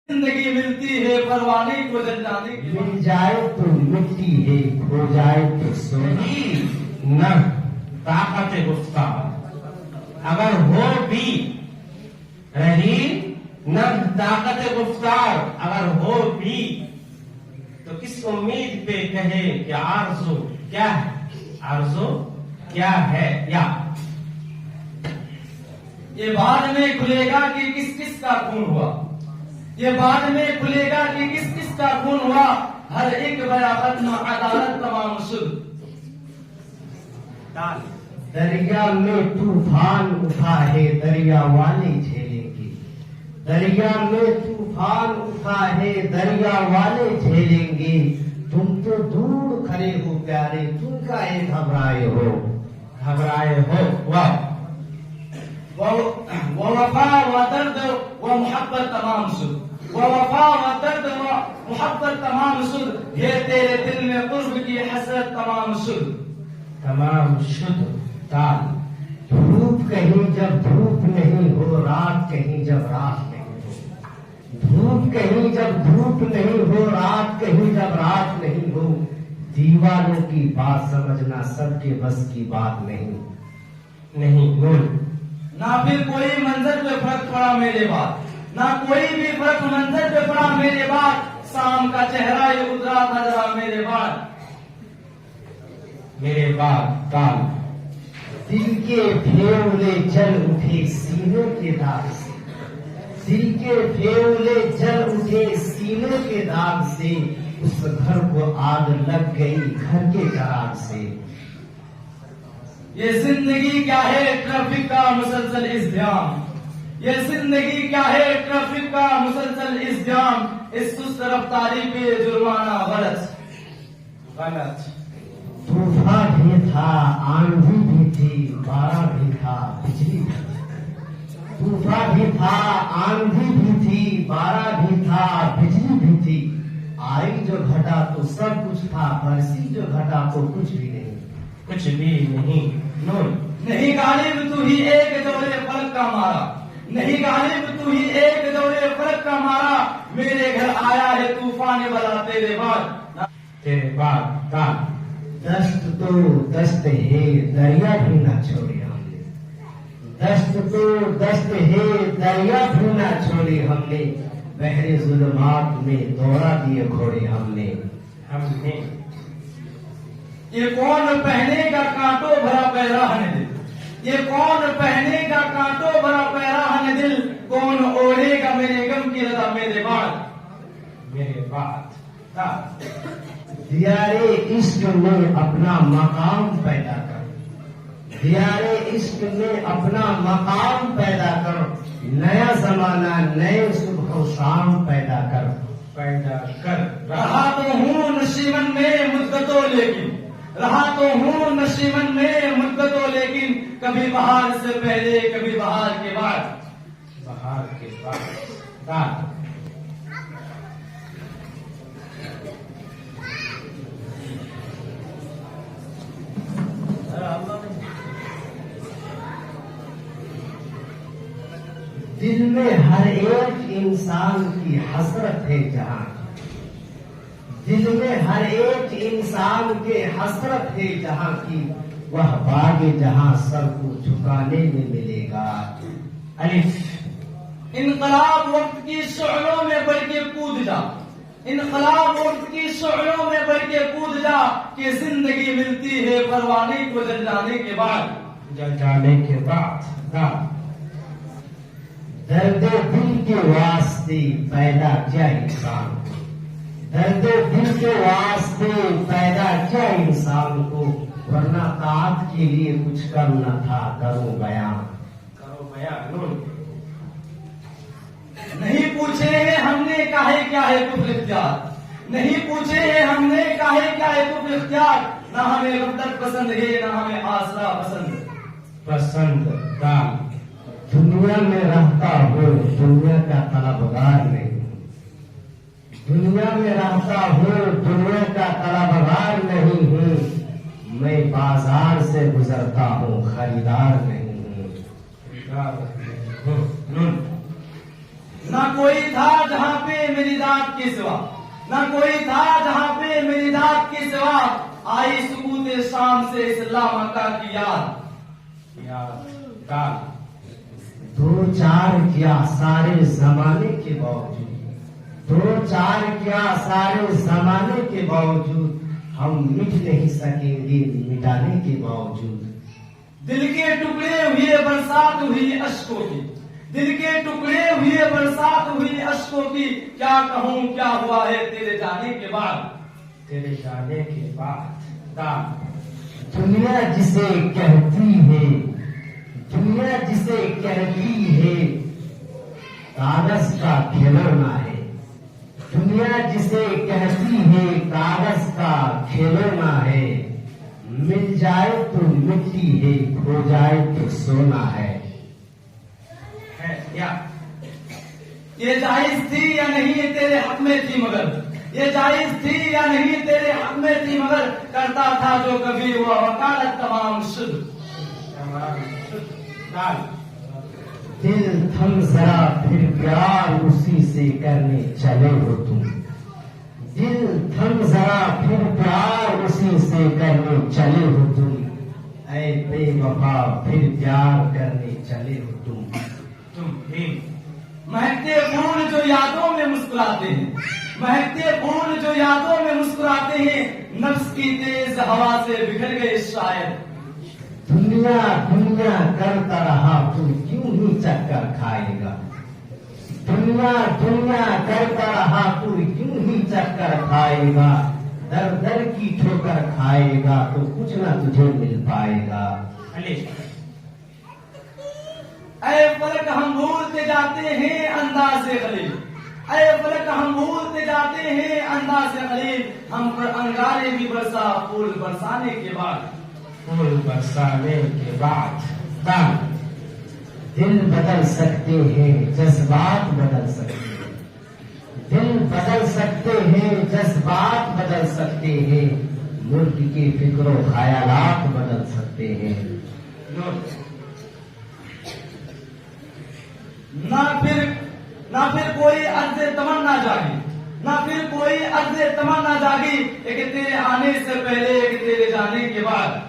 زندگی ملتی ہے پروانی کو جل جانے کی، مل جائے تو مٹی ہے، کھو جائے تو سونا نہ طاقت گفتار اگر ہو بھی رہی، نہ طاقت گفتار اگر ہو بھی، تو کس امید پہ کہے کہ آرزو کیا ہے، آرزو کیا ہے یا یہ بعد میں کھلے گا کہ کس کس کا خون ہوا، یہ بعد میں کھلے گا کہ کس کس کا خون ہوا، ہر ایک بڑا ختم عدالت تمام شد۔ دریا میں طوفان اٹھا ہے، دریا والے جھیلیں گے، دریا میں طوفان اٹھا ہے، دریا والے جھیلیں گے، تم تو دور کھڑے ہو پیارے، تم کا یہ گھبرائے ہو، گھبرائے ہو واہ، وہ وفا و درد و محبت تمام شد، وہ وفا و درد و محبت تمام شد، یہ تیرے دل میں قرب کی حسرت تمام شد۔ تمام شد تال دھوپ کہیں جب دھوپ نہیں ہو، رات کہیں جب رات نہیں ہو، دھوپ کہیں جب دھوپ نہیں ہو، رات کہیں جب رات نہیں ہو، دیوانوں کی بات سمجھنا سب کے بس کی بات نہیں نون نہ پھر کوئی منظر پہ فرق پڑا میرے بعد، نہ کوئی بھی فرق منظر پہ پڑا میرے بعد، شام کا چہرہ یہ اترا تھا ذرا میرے بعد، میرے بعد تال دل کے پھیولے جل اٹھے سینے کے داغ سے، دل کے پھیولے جل اٹھے سینے کے داغ سے، اس گھر کو آگ لگ گئی گھر کے چراغ سے۔ یہ زندگی کیا ہے ٹریفک کا مسلسل ازدحام، یہ زندگی کیا ہے ٹریفک کا مسلسل ازدحام، اس سست رفتاری پہ جرمانہ غلط۔ طوفان بھی تھا، آندھی بھی تھی، بارہ بھی تھا، بجلی بھی تھی، طوفان بھی تھا، آندھی بھی تھی، بارہ بھی تھا، بجلی بھی تھی، آئی جو گھٹا تو سب کچھ تھا، برسی جو گھٹا تو کچھ بھی نہیں، کچھ بھی نہیں نون نہیں غالب تو ہی ایک دورے فلک کا مارا، نہیں غالب تو ہی ایک دورے فلک کا مارا، میرے گھر آیا ہے طوفان والا تیرے بعد تال دست تو دست ہے دریا بھی نہ چھوڑے ہم نے، دست تو دست ہے دریا بھی نہ چھوڑے ہم نے، بحر ظلمات میں دوڑا دیے گھوڑے ہم نے۔ یہ کون پہنے گا کانٹوں بھرا پیراہن دل، یہ کون پہنے گا کانٹوں بھرا پیراہن دل، کون اوڑھے گا میرے غم کی رضا میرے بعد تال دیارے عشق میں اپنا مقام پیدا کر، دیارے عشق میں اپنا مقام پیدا کر، نیا زمانہ نئے صبح و شام پیدا کر، رہا تو ہوں نشیمن میں مدتوں لیکن، رہا تو ہوں نشیمن میں مدتوں لیکن، کبھی بہار سے پہلے کبھی بہار کے بعد دل میں ہر ایک انسان کی حسرت ہے جہاں، دل میں ہر ایک انسان کے حسرت ہے جہاں کی، وہ باغ جہاں سر کو جھکانے میں ملے گا۔ الف انقلاب وقت کی شعلوں میں بڑھ کے کود جا، انقلاب وقت کی شعلوں میں بڑھ کے کود جا، کہ زندگی ملتی ہے پروانی کو جل جانے کے بعد درد دل کے واسطے پیدا کیا انسان کو، درد دل کے واسطے پیدا کیا انسان کو، ورنہ طاعت کے لیے کچھ کرنا تھا، کرو بیان نون نہیں پوچھے ہیں ہم نے کاہے کیا ہے کفر اختیار، نہیں پوچھے ہیں ہم نے کاہے کیا ہے کفر اختیار، نہ ہمیں غفلت پسند ہے نہ ہمیں آسرا پسند دال دنیا میں رہتا ہو دنیا کا طلبگار نہیں، دنیا میں رہتا ہو دنیا کا طلبگار نہیں ہوں، میں بازار سے گزرتا ہوں خریدار نہیں ہوں۔ نہ کوئی تھا جہاں پہ ذات کے سوا، نہ کوئی تھا جہاں پہ میری ذات کے سوا، آئی سکوت شام سے اسلام کا کی یاد۔ دال دو چار کیا سارے زمانے کے باوجود، دو چار کیا سارے زمانے کے باوجود، ہم مٹ نہیں سکیں گے مٹانے کے باوجود۔ دل کے ٹکڑے ہوئے برسات ہوئی اشکوں کی، دل کے ٹکڑے ہوئے برسات ہوئی اشکوں کی، کیا کہوں کیا ہوا ہے تیرے جانے کے بعد، تیرے جانے کے بعد۔ دال دنیا جسے کہتی ہے، دنیا جسے کہتی ہے کاغذ کا کھلونا ہے، دنیا جسے کہتی ہے کاغذ کا کھلونا ہے، مل جائے تو مٹی ہے، کھو جائے تو سونا ہے۔ یہ جائز تھی یا نہیں تیرے حق میں تھی مگر، یہ جائز تھی یا نہیں تیرے حق میں تھی مگر، کرتا تھا جو کبھی ہوا وکالت تمام شد۔ دال دل تھم ذرا پھر پیار اسی سے کرنے چلے ہو تم، دل تھم ذرا پھر پیار اسی سے کرنے چلے ہو تم، اے بے وفا پھر پیار کرنے چلے ہو تم۔ مہکتے پھول جو یادوں میں مسکراتے ہیں، مہکتے پھول جو یادوں میں مسکراتے ہیں، نفس کی تیز ہوا سے بکھر گئے شاید۔ دنیا دنیا کرتا رہا تو کیوں ہی چکر کھائے گا، دنیا دنیا کرتا رہا تو کیوں ہی چکر کھائے گا، در در کی ٹھوکر کھائے گا تو کچھ نہ تجھے مل پائے گا۔ اے فلک ہم بھولتے جاتے ہیں انداز خلیل، اے فلک ہم بھولتے جاتے ہیں انداز خلیل، ہم پر انگارے بھی برسا پھول برسانے کے بعد، پھول برسانے کے بعد۔ دال دل بدل سکتے ہیں جذبات بدل سکتے ہیں، دل بدل سکتے ہیں جذبات بدل سکتے ہیں، ملک کے فکر و خیالات بدل سکتے ہیں۔ نہ پھر کوئی عرض تمنا جاگی، نہ پھر کوئی عرض تمنا جاگی، ایک تیرے آنے سے پہلے ایک تیرے جانے کے بعد۔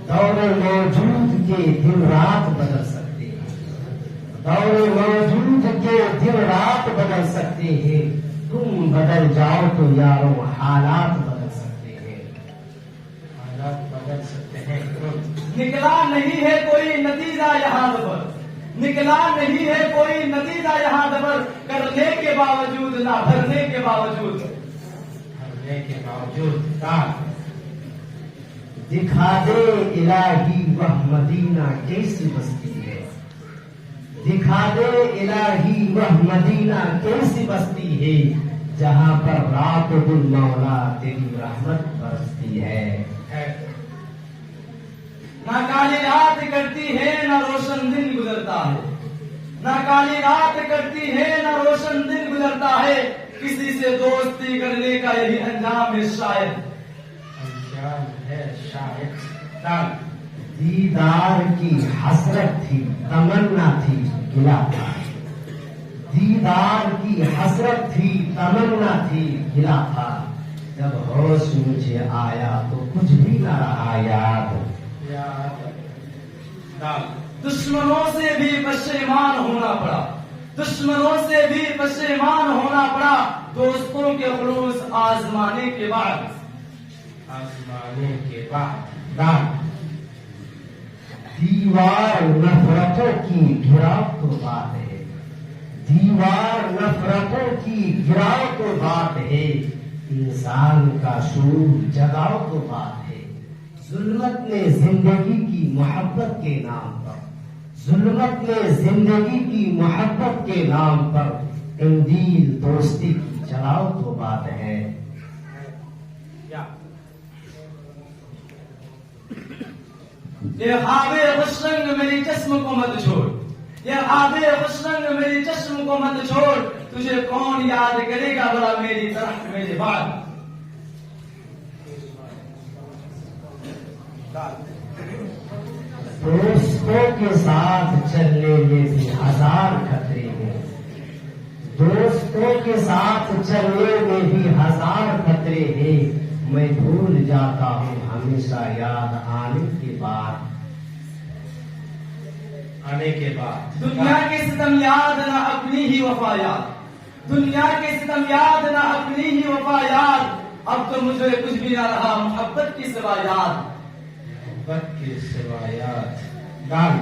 دور موجود کے دن رات بدل سکتے ہیں، دور موجود کے دن رات بدل سکتے ہیں، تم بدل جاؤ تو یاروں حالات بدل سکتے ہیں، حالات بدل سکتے ہیں۔ نکلا نہیں ہے کوئی نتیجہ یہاں دبر، نکلا نہیں ہے کوئی نتیجہ یہاں دبر، کرنے کے باوجود نہ بھرنے کے باوجود، بھرنے کے باوجود۔ دال دکھا دے الہی وہ مدینہ کیسی بستی ہے، دکھا دے الہی وہ مدینہ کیسی بستی ہے، جہاں پر رات دن مولا تیری رحمت برستی ہے۔ نہ کالی رات کرتی ہے نہ روشن دن گزرتا ہے، نہ کالی رات کرتی ہے نہ روشن دن گزرتا ہے، کسی سے دوستی کرنے کا یہی انجام ہے شاید، انجام ہے شاید۔ دال دیدار کی حسرت تھی تمنا تھی گلا تھا، دیدار کی حسرت تھی تمنا تھی گلا تھا، جب ہوش مجھے آیا تو کچھ بھی نہ رہا یاد۔ دال دشمنوں سے بھی پشیمان ہونا پڑا، دشمنوں سے بھی پشیمان ہونا پڑا، دوستوں کے خلوص آزمانے کے بعد، آزمانے کے بعد۔ دال دیوار نفرتوں کی گراؤ تو بات ہے، دیوار نفرتوں کی گراؤ تو بات ہے، انسان کا شعور جگاؤ تو بات ہے، ظلمت نے زندگی کی محبت کے نام پر، ظلمت نے زندگی کی محبت کے نام پر، قندیل دوستی کی جلاؤ تو بات ہے۔ یہ خواب خوش رنگ میری چشم کو مت چھوڑ، یہ خواب خوش رنگ میری چشم کو مت چھوڑ، تجھے کون یاد کرے گا بڑا میری طرح میرے بعد۔ دوستوں کے ساتھ چلنے میں بھی ہزار خطرے ساتھ چلنے میں بھی ہزار خطرے ہیں، میں بھول جاتا ہوں ہمیشہ یاد آنے کے بعد۔ آنے کے بعد دنیا کے ستم یاد نہ اپنی ہی وفا یاد، دنیا کے ستم یاد نہ اپنی ہی وفا یاد، اب تو مجھے کچھ بھی نہ رہا محبت کی سوا یاد۔ محبت کے سوا یاد ڈال۔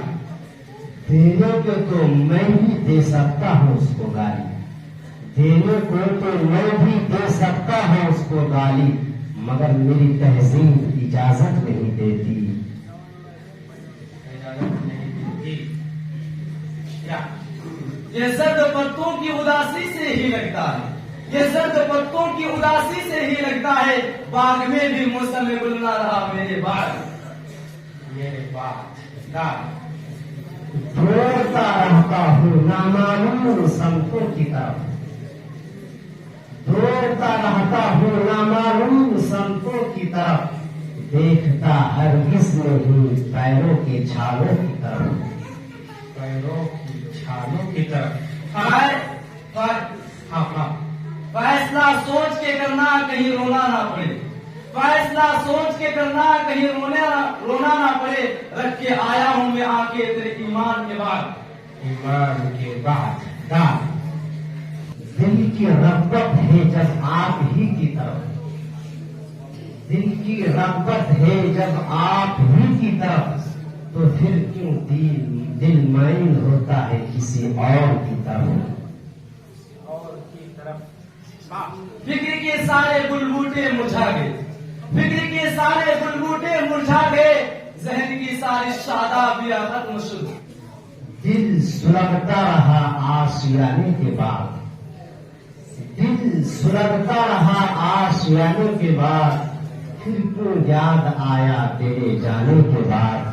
دینے کو تو میں بھی دے سکتا ہوں اس کو گالی، دینے کو تو میں بھی دے سکتا ہوں اس کو گالی، مگر میری تہذیب اجازت نہیں دیتی۔ اجازت نہیں دیتی۔ کیا؟ یہ زرد پتوں کی اداسی سے ہی لگتا ہے، یہ زرد پتوں کی اداسی سے ہی لگتا ہے، باغ میں بھی موسم گل نہ رہا میرے باغ، میرے بعد ڈال۔ دوڑتا رہتا ہوں نامعلوم سمتوں کی طرف، دوڑتا رہتا ہوں نامعلوم سمتوں کی طرف، دیکھتا ہرگز نہیں پیروں کے چھالوں کی طرف۔ پیروں کی چھالوں کی طرف۔ ہاں فیصلہ سوچ کے کرنا کہیں رونا نہ پڑے، فیصلہ سوچ کے کرنا کہیں رونا نہ پڑے، رکھ کے آیا ہوں میں آنکھیں تیرے ایمان کے بعد۔ ایمان کے بعد ڈال۔ دل کی رغبت ہے جب آپ ہی کی طرف، دل کی رغبت ہے جب آپ ہی کی طرف، تو پھر کیوں دل مائل ہوتا ہے کسی اور کی طرف۔ فکر کے سارے گل بوٹے مرجھا گئے، فکر کے سارے گل بوٹے مرجھا گئے، ذہن کی ساری شادابیاں ختم شد۔ دل سلگتا رہا آشیانے کے بعد، دل سلگتا رہا آشیانے کے بعد، پھر کیوں یاد آیا تیرے جانے کے بعد۔